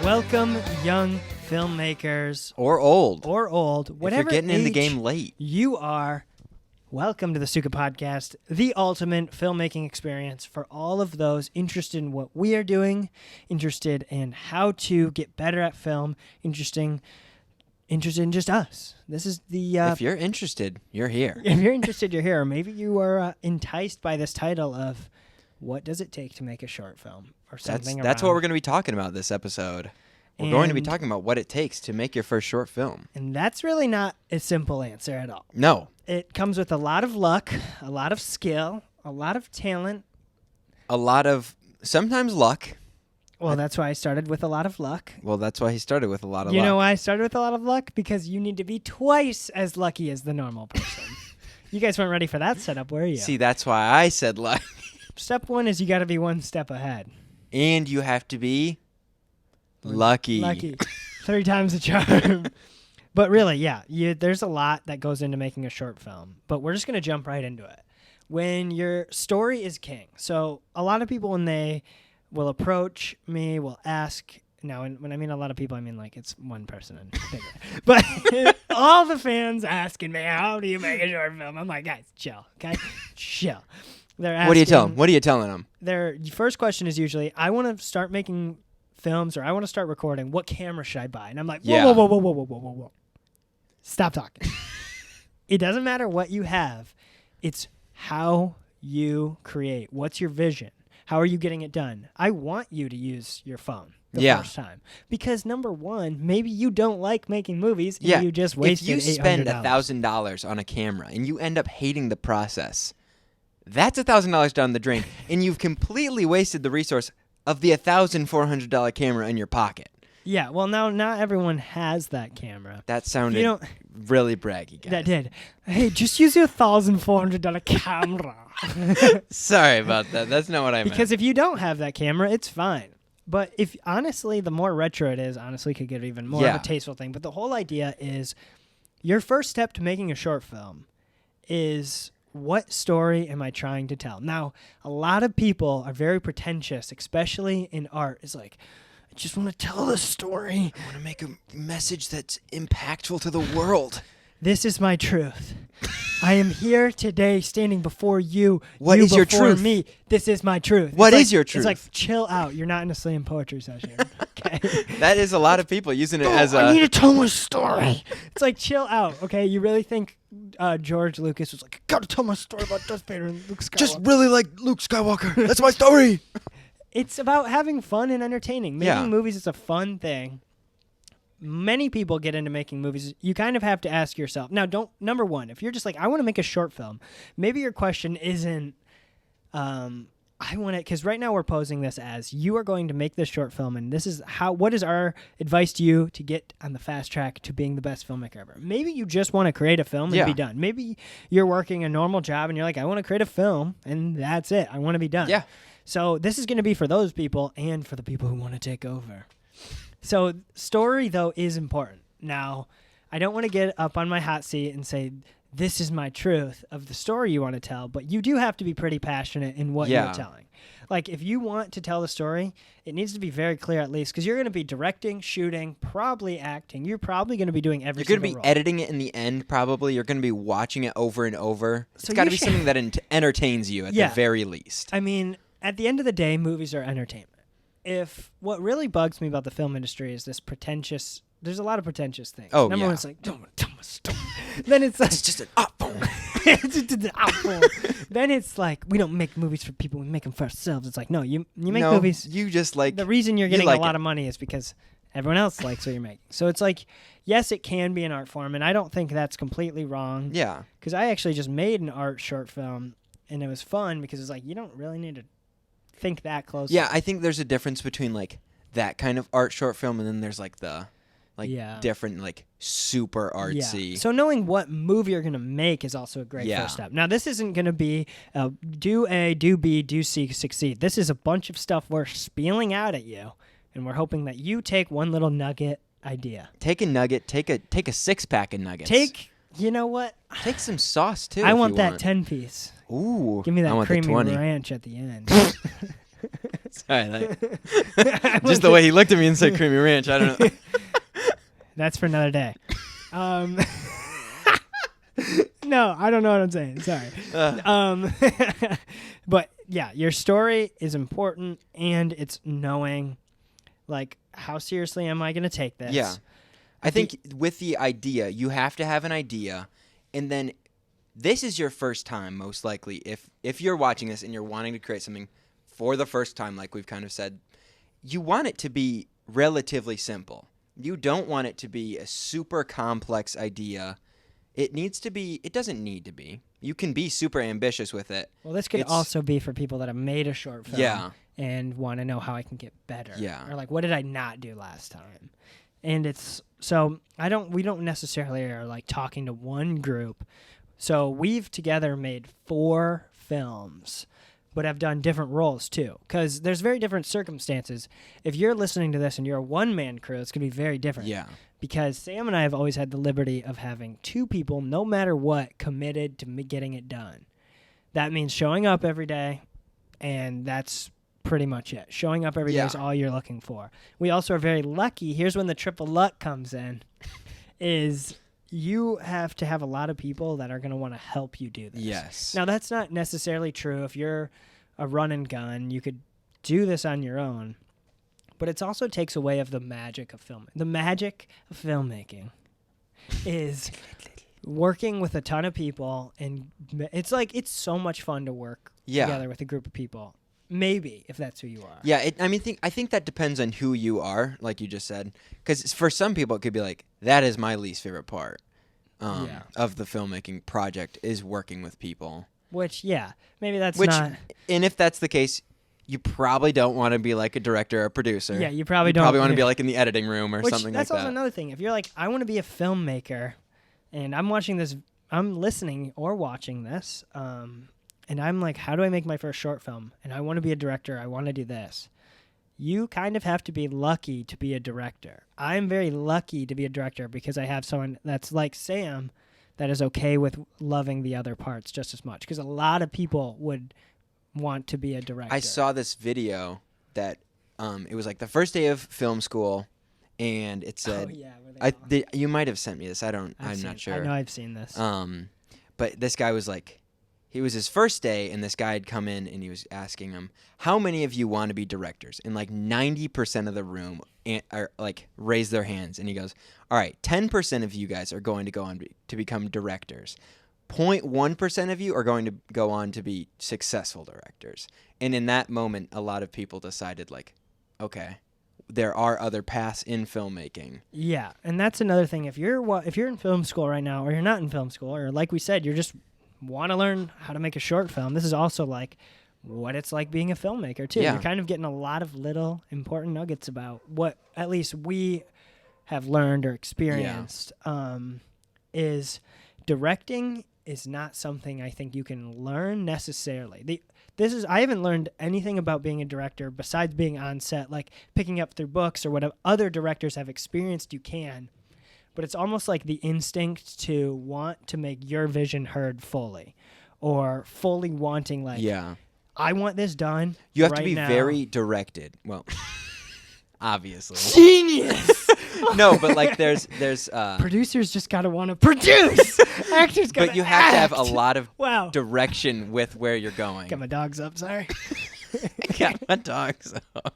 Welcome, young filmmakers. Or old. Whatever if you're getting in the game late. You are. Welcome to the Suka Podcast, the ultimate filmmaking experience for all of those interested in what we are doing, interested in how to get better at film, interested in just us. This is the... if you're interested, you're here. If you're interested, you're here. Maybe you are enticed by this title of what does it take to make a short film or something. That's what we're going to be talking about this episode. We're going to be talking about what it takes to make your first short film. And that's really not a simple answer at all. No. It comes with a lot of luck, a lot of skill, a lot of talent. A lot of, sometimes luck. Well, that's why I started with a lot of luck. Well, that's why he started with a lot of luck. You know why I started with a lot of luck? Because you need to be twice as lucky as the normal person. You guys weren't ready for that setup, were you? See, that's why I said luck. Step one is you got to be one step ahead. And you have to be lucky. Lucky. 3 times the charm. But really, yeah, there's a lot that goes into making a short film. But we're just going to jump right into it. When your story is king. So a lot of people, when they will approach me, will ask. Now, when I mean a lot of people, I mean like it's one person and bigger. But all the fans asking me, how do you make a short film? I'm like, guys, chill, okay? Chill. They're asking, what do you tell them? What are you telling them? Their first question is usually, I want to start making films or I want to start recording. What camera should I buy? And I'm like, whoa. Stop talking. It doesn't matter what you have. It's how you create. What's your vision? How are you getting it done? I want you to use your phone the first time. Because number one, maybe you don't like making movies and you just wasted $800. If you spend $1,000 on a camera and you end up hating the process, that's $1,000 down the drain, and you've completely wasted the resource of the $1,400 camera in your pocket. Yeah, well, now not everyone has that camera. That sounded really braggy, guys. That did. Hey, just use your $1,400 camera. Sorry about that. That's not what I meant. Because if you don't have that camera, it's fine. But if honestly, the more retro it is, honestly, could get even more of a tasteful thing. But the whole idea is your first step to making a short film is, what story am I trying to tell? Now, a lot of people are very pretentious, especially in art. It's like, I just want to tell the story. I want to make a message that's impactful to the world. This is my truth. I am here today standing before you. What is your truth? Me. This is my truth. What is your truth? It's like, chill out. You're not in a slam poetry session. Okay. That is a lot of people using it as I need to tell my story. It's like, chill out. Okay. You really think George Lucas was like, I gotta tell my story about Darth Vader and Luke Skywalker. Just really like Luke Skywalker. That's my story. It's about having fun and entertaining. Making movies is a fun thing. Many people get into making movies. You kind of have to ask yourself. Now, number one, if you're just like, I want to make a short film, maybe your question isn't, I want it, because right now we're posing this as, you are going to make this short film, and this is what is our advice to you to get on the fast track to being the best filmmaker ever. Maybe you just want to create a film and be done. Maybe you're working a normal job and you're like, I want to create a film, and that's it. I want to be done. Yeah. So this is going to be for those people and for the people who want to take over. So story, though, is important. Now, I don't want to get up on my hot seat and say, this is my truth of the story you want to tell, but you do have to be pretty passionate in what you're telling. Like, if you want to tell the story, it needs to be very clear at least, because you're going to be directing, shooting, probably acting. You're probably going to be doing every single role. You're going to be editing it in the end, probably. You're going to be watching it over and over. It's got to be something that entertains you at the very least. I mean, at the end of the day, movies are entertainment. If what really bugs me about the film industry is this pretentious, there's a lot of pretentious things. Oh, Number one's like, don't tell my story. Then it's like, it's just an iPhone. It's just an iPhone. Then it's like, we don't make movies for people, we make them for ourselves. It's like, no, you make movies. You just like, the reason you're getting a lot of money is because everyone else likes what you're making. So it's like, yes, it can be an art form, and I don't think that's completely wrong. Yeah. Because I actually just made an art short film, and it was fun because it's like, you don't really need to think that closely. Yeah, I think there's a difference between like that kind of art short film and then there's like the different like super artsy. Yeah. So knowing what movie you're going to make is also a great first step. Now, this isn't going to be do A, do B, do C, succeed. This is a bunch of stuff we're spieling out at you, and we're hoping that you take one little nugget idea. Take a nugget, take a 6-pack of nuggets. You know what? Take some sauce too. I want that 10-piece. Ooh. Give me that creamy ranch at the end. Just the way he looked at me and said creamy ranch. I don't know. That's for another day. No, I don't know what I'm saying. Sorry. But yeah, your story is important, and it's knowing, like, how seriously am I going to take this? Yeah. I think with the idea, you have to have an idea, and then this is your first time, most likely. If you're watching this and you're wanting to create something for the first time, like we've kind of said, you want it to be relatively simple. You don't want it to be a super complex idea. It doesn't need to be. You can be super ambitious with it. Well, this could also be for people that have made a short film. Yeah. And want to know how I can get better. Yeah. Or like, what did I not do last time? And it's so we don't necessarily are like talking to one group. So we've together made 4 films, but have done different roles too. Because there's very different circumstances. If you're listening to this and you're a one-man crew, it's going to be very different. Yeah. Because Sam and I have always had the liberty of having 2 people, no matter what, committed to getting it done. That means showing up every day, and that's pretty much it. Showing up every day is all you're looking for. We also are very lucky. Here's when the triple luck comes in, is you have to have a lot of people that are going to want to help you do this. Yes. Now, that's not necessarily true. If you're a run and gun, you could do this on your own. But it also takes away of the magic of film. The magic of filmmaking is working with a ton of people, and it's so much fun to work together with a group of people. Maybe, if that's who you are. Yeah, I think that depends on who you are, like you just said. Because for some people, it could be like, that is my least favorite part of the filmmaking project, is working with people. Which, maybe that's not... And if that's the case, you probably don't want to be like a director or a producer. Yeah, you probably don't. You probably want to be like in the editing room or something like that. That's also another thing. If you're like, I want to be a filmmaker, and I'm watching this, I'm listening or watching this, and I'm like, how do I make my first short film? And I want to be a director. I want to do this. You kind of have to be lucky to be a director. I'm very lucky to be a director because I have someone that's like Sam that is okay with loving the other parts just as much. Because a lot of people would want to be a director. I saw this video that it was like the first day of film school, and it said, you might have sent me this. I'm not sure. I know I've seen this. But this guy was like, it was his first day, and this guy had come in, and he was asking him, how many of you want to be directors? And like 90% of the room are like raised their hands, and he goes, all right, 10% of you guys are going to go on to become directors. 0.1% of you are going to go on to be successful directors. And in that moment, a lot of people decided, like, okay, there are other paths in filmmaking. Yeah, and that's another thing. If you're in film school right now, or you're not in film school, or like we said, you're just want to learn how to make a short film, this is also like what it's like being a filmmaker too. You're kind of getting a lot of little important nuggets about what at least we have learned or experienced. Is directing is not something I think you can learn necessarily. I haven't learned anything about being a director besides being on set, like picking up through books or what other directors have experienced. You can. But it's almost like the instinct to want to make your vision heard fully, or fully wanting, like, I want this done. You have to be very directed. Well, obviously. Genius! No, but like there's producers just gotta want to produce. Actors gotta But you have to have a lot of direction with where you're going. Got my dogs up, sorry. Got my dogs up.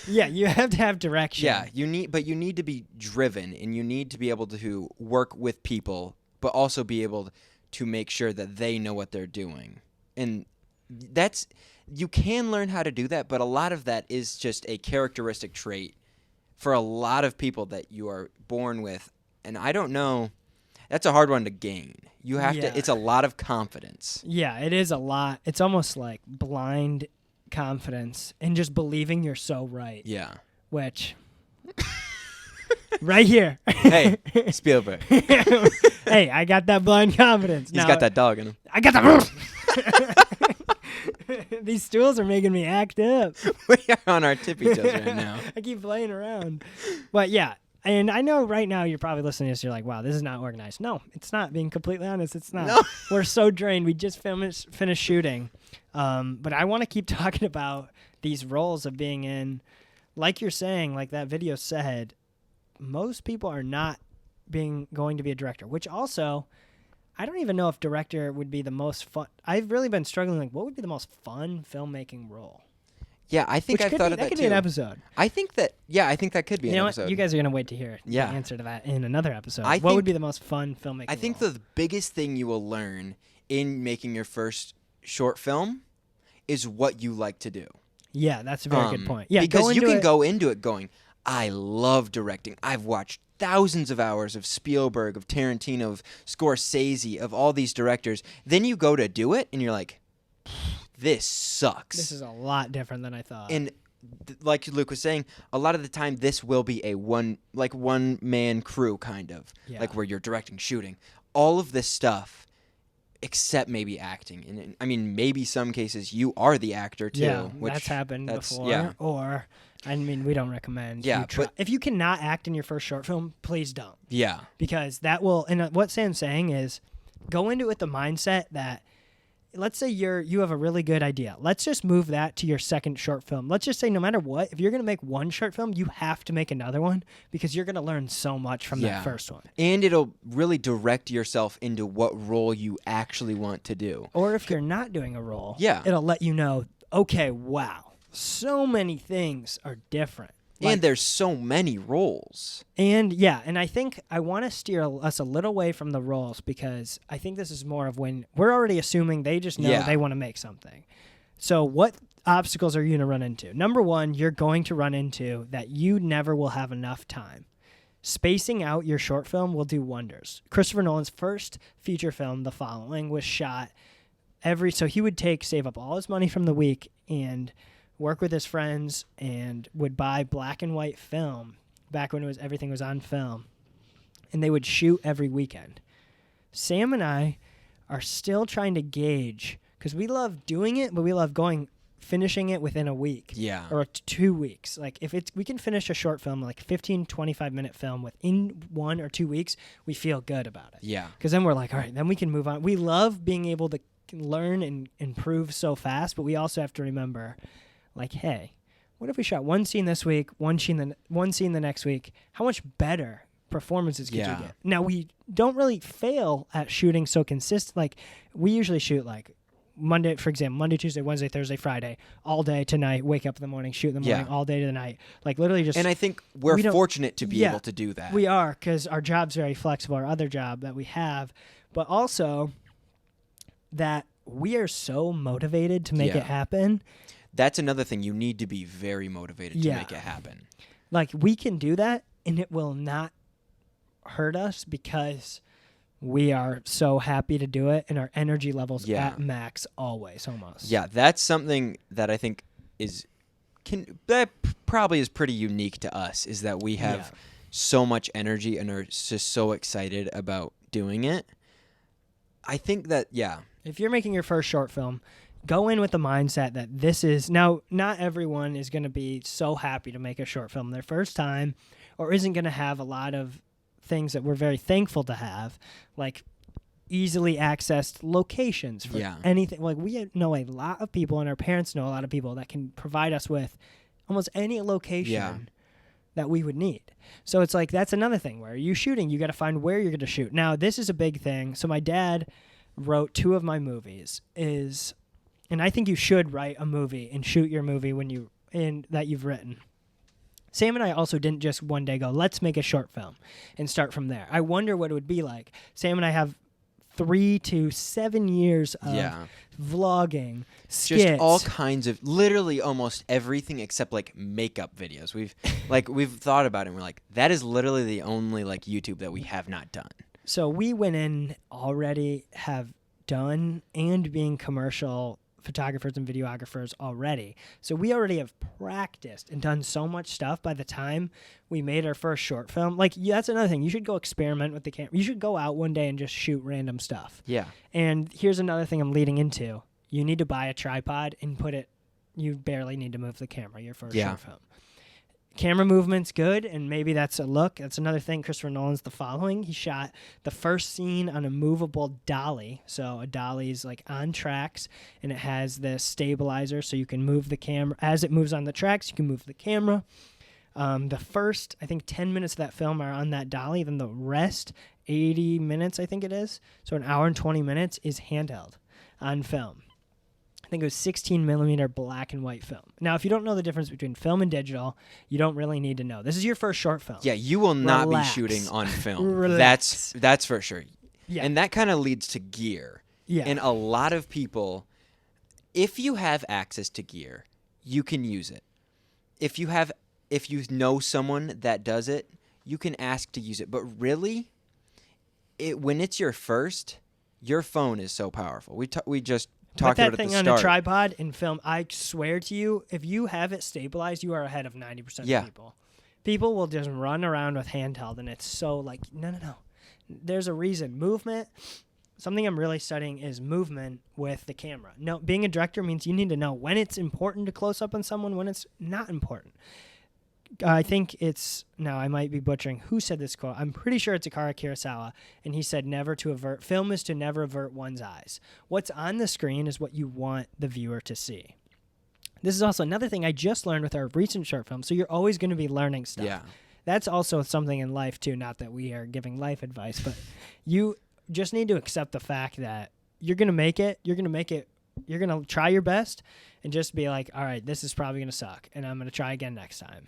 Yeah, you have to have direction. Yeah, you need to be driven, and you need to be able to work with people, but also be able to make sure that they know what they're doing. And you can learn how to do that, but a lot of that is just a characteristic trait for a lot of people that you are born with. And I don't know, that's a hard one to gain. You have to, it's a lot of confidence. Yeah, it is a lot. It's almost like blind confidence and just believing you're so right. Yeah. Which, right here. Hey, Spielberg. Hey, I got that blind confidence. He's got that dog in him. I got that. These stools are making me act up. We are on our tippy toes right now. I keep playing around. But yeah, and I know right now you're probably listening to this, you're like, wow, this is not organized. No, it's not. Being completely honest, it's not. No. We're so drained. We just finished shooting. But I want to keep talking about these roles of being in, like you're saying, like that video said, most people are not going to be a director, which also, I don't even know if director would be the most fun. I've really been struggling, like, what would be the most fun filmmaking role? Yeah, I think I've thought of that too. That could be an episode. I think that could be an episode. You guys are going to wait to hear the answer to that in another episode. What would be the most fun filmmaking I think role? the biggest thing you will learn in making your first short film is what you like to do. Yeah, that's a very good point. Yeah, because you can go into it going, I love directing. I've watched thousands of hours of Spielberg, of Tarantino, of Scorsese, of all these directors. Then you go to do it, and you're like, this sucks. This is a lot different than I thought. And like Luke was saying, a lot of the time this will be a one-man crew kind of, like where you're directing, shooting. All of this stuff, except maybe acting. And I mean, maybe some cases you are the actor too. Yeah, that's happened before. Yeah. Or, I mean, we don't recommend. Yeah, but if you cannot act in your first short film, please don't. Yeah. Because that will, and what Sam's saying is, go into it with the mindset that, let's say you have a really good idea. Let's just move that to your second short film. Let's just say no matter what, if you're going to make one short film, you have to make another one because you're going to learn so much from that first one. And it'll really direct yourself into what role you actually want to do. Or if you're not doing a role, it'll let you know, okay, wow, so many things are different. And there's so many roles. And I think I want to steer us a little away from the roles because I think this is more of when we're already assuming they just know they want to make something. So what obstacles are you going to run into? Number one, you're going to run into that you never will have enough time. Spacing out your short film will do wonders. Christopher Nolan's first feature film, The Following, was shot so he would save up all his money from the week and work with his friends and would buy black and white film back when everything was on film, and they would shoot every weekend. Sam and I are still trying to gauge, because we love doing it, but we love finishing it within a week or 2 weeks. Like if we can finish a short film, like 15, 25-minute film within 1 or 2 weeks, we feel good about it. Yeah. Because then we're like, all right, then we can move on. We love being able to learn and improve so fast, but we also have to remember, like, hey, what if we shot one scene this week, one scene the next week? How much better performances could you get? Now, we don't really fail at shooting so consistent. Like, we usually shoot, like, Monday, for example, Monday, Tuesday, Wednesday, Thursday, Friday, all day to night, wake up in the morning, shoot in the morning, all day to the night. Like, literally just... And I think we're fortunate to be able to do that. We are, because our job's very flexible, our other job that we have. But also that we are so motivated to make it happen. That's another thing. You need to be very motivated to make it happen. Like, we can do that, and it will not hurt us because we are so happy to do it, and our energy levels at max always, almost. Yeah, that's something that I think that probably is pretty unique to us, is that we have so much energy and are just so excited about doing it. I think that, if you're making your first short film, go in with the mindset that this is... Now, not everyone is going to be so happy to make a short film their first time, or isn't going to have a lot of things that we're very thankful to have, like easily accessed locations for anything. Like, we know a lot of people, and our parents know a lot of people that can provide us with almost any location that we would need. So it's like, that's another thing. Where are you shooting? You got to find where you're going to shoot. Now, this is a big thing. So my dad wrote 2 of my movies. And I think you should write a movie and shoot your movie that you've written. Sam and I also didn't just one day go, let's make a short film and start from there. I wonder what it would be like. Sam and I have 3 to 7 years of vlogging, skits. Just all kinds of, literally almost everything except like makeup videos. We've thought about it, and we're like, that is literally the only like YouTube that we have not done. So we went in already, have done, and being commercial photographers and videographers already. So we already have practiced and done so much stuff by the time we made our first short film. Like, that's another thing. You should go experiment with the camera. You should go out one day and just shoot random stuff. Yeah. And here's another thing I'm leading into. You need to buy a tripod and you barely need to move the camera, your first short film. camera movement's good, and maybe that's a look. That's another thing. Christopher Nolan's The Following. He shot the first scene on a movable dolly. So a dolly is like on tracks, and it has this stabilizer, so you can move the camera. As it moves on the tracks, you can move the camera. The first, I think, 10 minutes of that film are on that dolly. Then the rest, 80 minutes, I think it is. So an hour and 20 minutes is handheld on film. I think it was 16 millimeter black and white film. Now, if you don't know the difference between film and digital, you don't really need to know. This is your first short film. Yeah, you will not be shooting on film. That's for sure. Yeah. And that kind of leads to gear. Yeah. And a lot of people, if you have access to gear, you can use it. If you know someone that does it, you can ask to use it. But really, when it's your first, your phone is so powerful. We just talked about it at the start. Put that thing on a tripod and film. I swear to you, if you have it stabilized, you are ahead of 90% of people. People will just run around with handheld, and it's so like, no. There's a reason. Movement, something I'm really studying is movement with the camera. No, being a director means you need to know when it's important to close up on someone, when it's not important. I think now I might be butchering who said this quote. I'm pretty sure it's Akira Kurosawa, and he said film is to never avert one's eyes. What's on the screen is what you want the viewer to see. This is also another thing I just learned with our recent short film, so you're always going to be learning stuff. Yeah. That's also something in life too, not that we are giving life advice, but you just need to accept the fact that you're going to make it, you're going to try your best, and just be like, all right, this is probably going to suck, and I'm going to try again next time.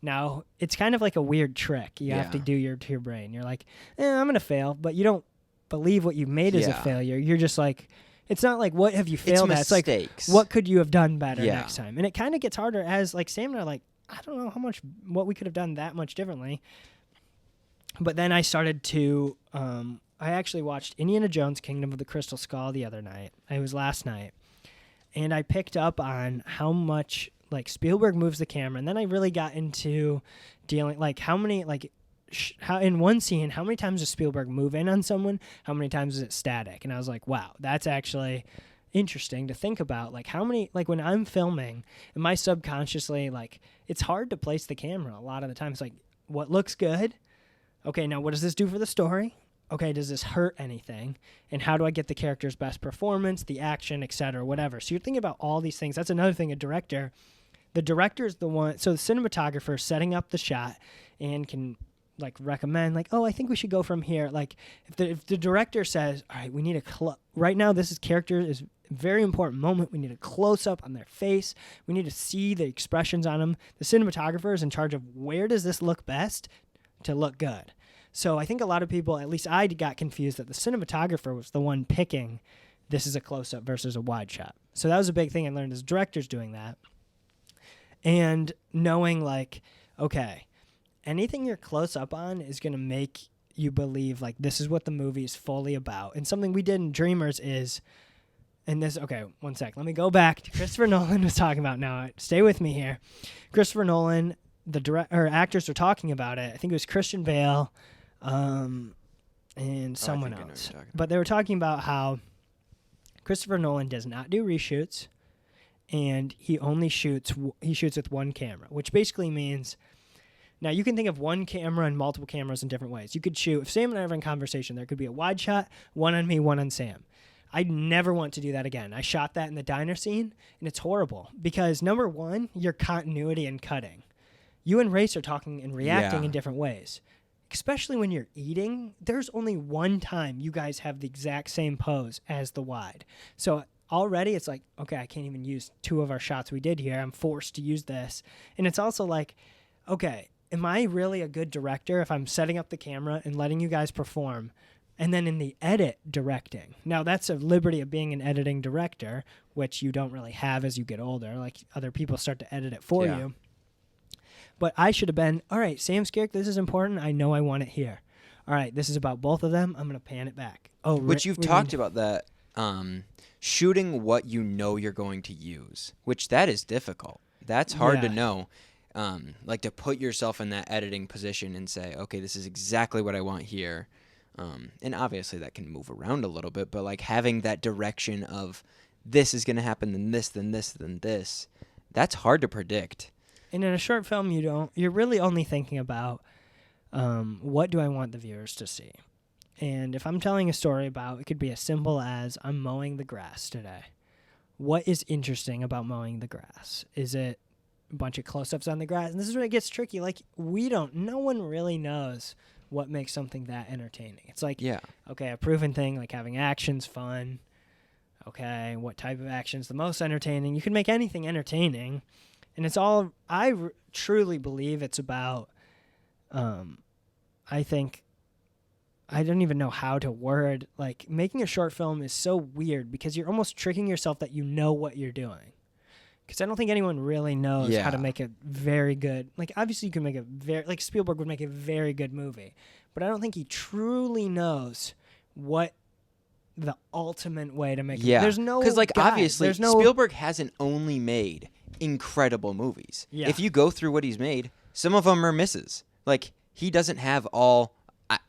Now, it's kind of like a weird trick you have to do to your brain. You're like, I'm going to fail, but you don't believe what you made as a failure. You're just like, it's not like, what have you failed at? It's like, what could you have done better next time? And it kind of gets harder as, like, Sam and I are like, I don't know what we could have done that much differently. But then I started to, I actually watched Indiana Jones Kingdom of the Crystal Skull the other night. It was last night. And I picked up on how much like Spielberg moves the camera, and then I really got into dealing like how in one scene how many times does Spielberg move in on someone, how many times is it static, and I was like, wow, that's actually interesting to think about. Like how many, like when I'm filming, am I subconsciously like, it's hard to place the camera a lot of the time. It's like, what looks good? Okay, now what does this do for the story? Okay, does this hurt anything? And how do I get the character's best performance, the action, etc., whatever. So you're thinking about all these things. That's another thing, the director is the one, so the cinematographer is setting up the shot and can like recommend like, oh, I think we should go from here. Like if the director says, all right, we need right now this character is a very important moment. We need a close up on their face. We need to see the expressions on them. The cinematographer is in charge of where does this look best to look good. So I think a lot of people, at least I got confused that the cinematographer was the one picking this is a close up versus a wide shot. So that was a big thing I learned as directors doing that. And knowing like, okay, anything you're close up on is going to make you believe like this is what the movie is fully about. And something we did in Dreamers is, okay, one sec. Let me go back to Christopher Nolan was talking about now. Stay with me here. Christopher Nolan, actors were talking about it. I think it was Christian Bale and someone else. But they were talking about how Christopher Nolan does not do reshoots. And he only shoots with one camera, which basically means, now you can think of one camera and multiple cameras in different ways. You could shoot, if Sam and I are having a conversation, there could be a wide shot, one on me, one on Sam. I never want to do that again. I shot that in the diner scene, and it's horrible because, number one, your continuity and cutting. You and Race are talking and reacting in different ways. Especially when you're eating, there's only one time you guys have the exact same pose as the wide. So already it's like, okay, I can't even use two of our shots we did here. I'm forced to use this. And it's also like, okay, am I really a good director if I'm setting up the camera and letting you guys perform and then in the edit directing? Now, that's a liberty of being an editing director, which you don't really have as you get older. Like other people start to edit it for you. But I should have been, all right, Sam's character, this is important. I know I want it here. All right, this is about both of them. I'm going to pan it back. Oh, which you've talked about that. Shooting what you know you're going to use, which that is difficult. That's hard to know. Like to put yourself in that editing position and say, okay, this is exactly what I want here. And obviously that can move around a little bit, but like having that direction of this is going to happen, then this, then this, then this, that's hard to predict. And in a short film, you're really only thinking about what do I want the viewers to see. And if I'm telling a story about, it could be as simple as I'm mowing the grass today. What is interesting about mowing the grass? Is it a bunch of close-ups on the grass? And this is where it gets tricky. Like, no one really knows what makes something that entertaining. It's like, okay, a proven thing, like having action's fun. Okay, what type of action's the most entertaining? You can make anything entertaining. And it's all, truly believe it's about, I don't even know how to word, like, making a short film is so weird because you're almost tricking yourself that you know what you're doing. Because I don't think anyone really knows how to make a very good, like, obviously you can make like Spielberg would make a very good movie, but I don't think he truly knows what the ultimate way to make it. Yeah. There's no Because, like, guide. obviously, Spielberg hasn't only made incredible movies. Yeah. If you go through what he's made, some of them are misses. Like, he doesn't have all...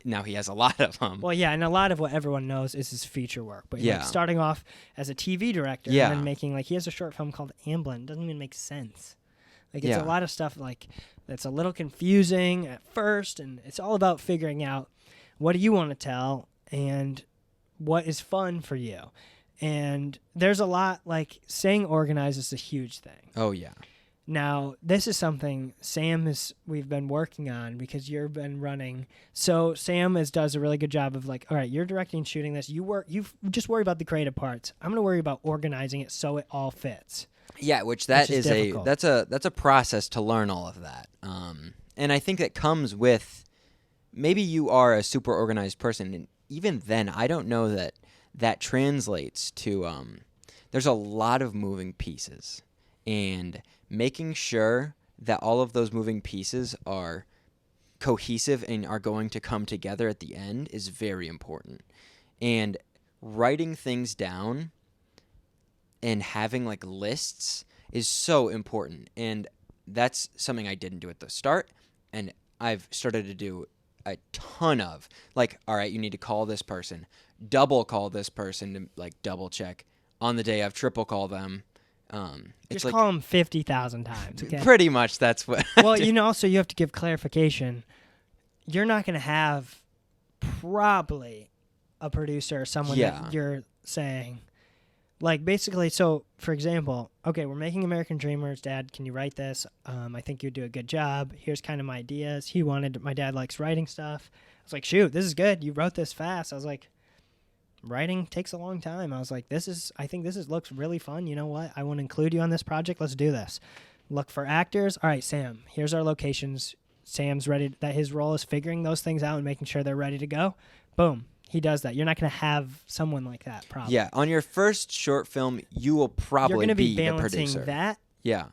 now he has a lot of them. Well, yeah, and a lot of what everyone knows is his feature work. But like, starting off as a TV director and then making, like, he has a short film called Amblin. It doesn't even make sense. Like, it's a lot of stuff, like, that's a little confusing at first, and it's all about figuring out what do you want to tell and what is fun for you. And there's a lot, like, staying organized is a huge thing. Oh, yeah. Now, this is something we've been working on because you've been running. So Sam does a really good job of, like, all right, you're directing and shooting this. You just worry about the creative parts. I'm going to worry about organizing it so it all fits. Yeah, which is difficult. that's a process to learn all of that. And I think that comes with, maybe you are a super organized person, and even then, I don't know that translates to, there's a lot of moving pieces, and making sure that all of those moving pieces are cohesive and are going to come together at the end is very important. And writing things down and having, like, lists is so important. And that's something I didn't do at the start, and I've started to do a ton of. Like, all right, you need to call this person, double call this person to, like, double check. On the day I've triple call them. Just call them 50,000 times. Okay? Pretty much that's what. Well, also you have to give clarification. You're not going to have probably a producer or someone that you're saying. Like, basically, so, for example, okay, we're making American Dreamers. Dad, can you write this? I think you'd do a good job. Here's kind of my ideas. My dad likes writing stuff. I was like, shoot, this is good. You wrote this fast. I was like, writing takes a long time. I was like, I think this looks really fun. You know what? I want to include you on this project. Let's do this. Look for actors. All right, Sam, here's our locations. Sam's ready. That his role is figuring those things out and making sure they're ready to go. Boom. He does that. You're not going to have someone like that, probably. Yeah, on your first short film, you will probably You're going to be the balancing producer. that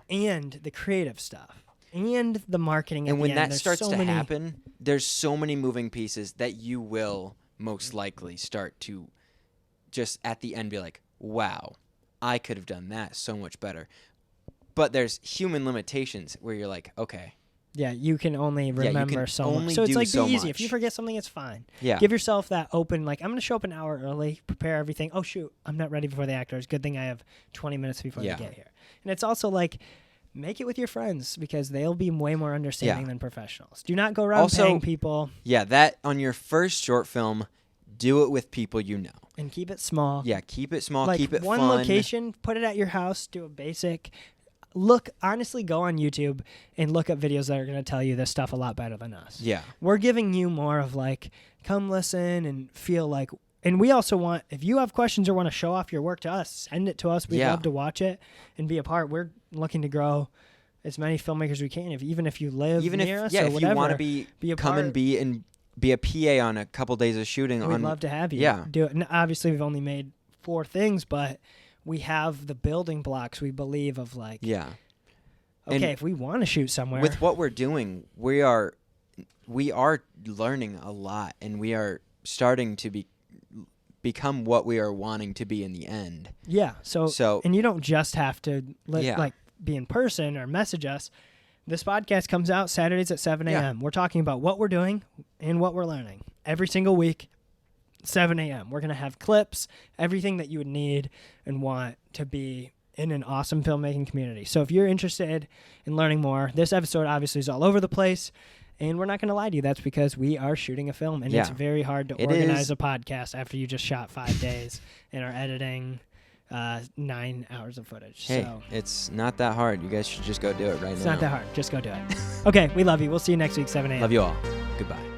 and the creative stuff and the marketing. And when that there's starts so to many... happen, there's so many moving pieces that you will most likely start to just at the end be like, wow, I could have done that so much better. But there's human limitations where you're like, okay. Yeah, you can only remember so much. So it's like, be easy. If you forget something, it's fine. Yeah. Give yourself that open, like, I'm going to show up an hour early, prepare everything. Oh, shoot, I'm not ready before the actors. Good thing I have 20 minutes before they get here. And it's also like, make it with your friends because they'll be way more understanding than professionals. Do not go around paying people. Yeah, that on your first short film, do it with people you know. And keep it small. Yeah, keep it small, like keep it one fun. Location, put it at your house, do a basic. Honestly, go on YouTube and look at videos that are going to tell you this stuff a lot better than us. Yeah. We're giving you more of, like, come listen and feel like, and we also want, if you have questions or want to show off your work to us, send it to us. We'd love to watch it and be a part. We're looking to grow as many filmmakers as we can. Even if you live near us or if whatever, you want to be a come part. And be a PA on a couple days of shooting. We'd love to have you. Yeah. Do it. And obviously, we've only made 4 things, but we have the building blocks, we believe, of, like, yeah. Okay, and if we want to shoot somewhere. With what we're doing, we are learning a lot, and we are starting to become what we are wanting to be in the end. Yeah. So and you don't just have to like be in person or message us. This podcast comes out Saturdays at 7 a.m. Yeah. We're talking about what we're doing and what we're learning every single week, 7 a.m. We're going to have clips, everything that you would need and want to be in an awesome filmmaking community. So if you're interested in learning more, this episode obviously is all over the place. And we're not going to lie to you. That's because we are shooting a film. And it's very hard to organize a podcast after you just shot 5 days and are editing 9 hours of footage. Hey, so it's not that hard. You guys should just go do it right now. It's not that hard. Just go do it. Okay, we love you. We'll see you next week, 7 a.m. Love you all. Goodbye.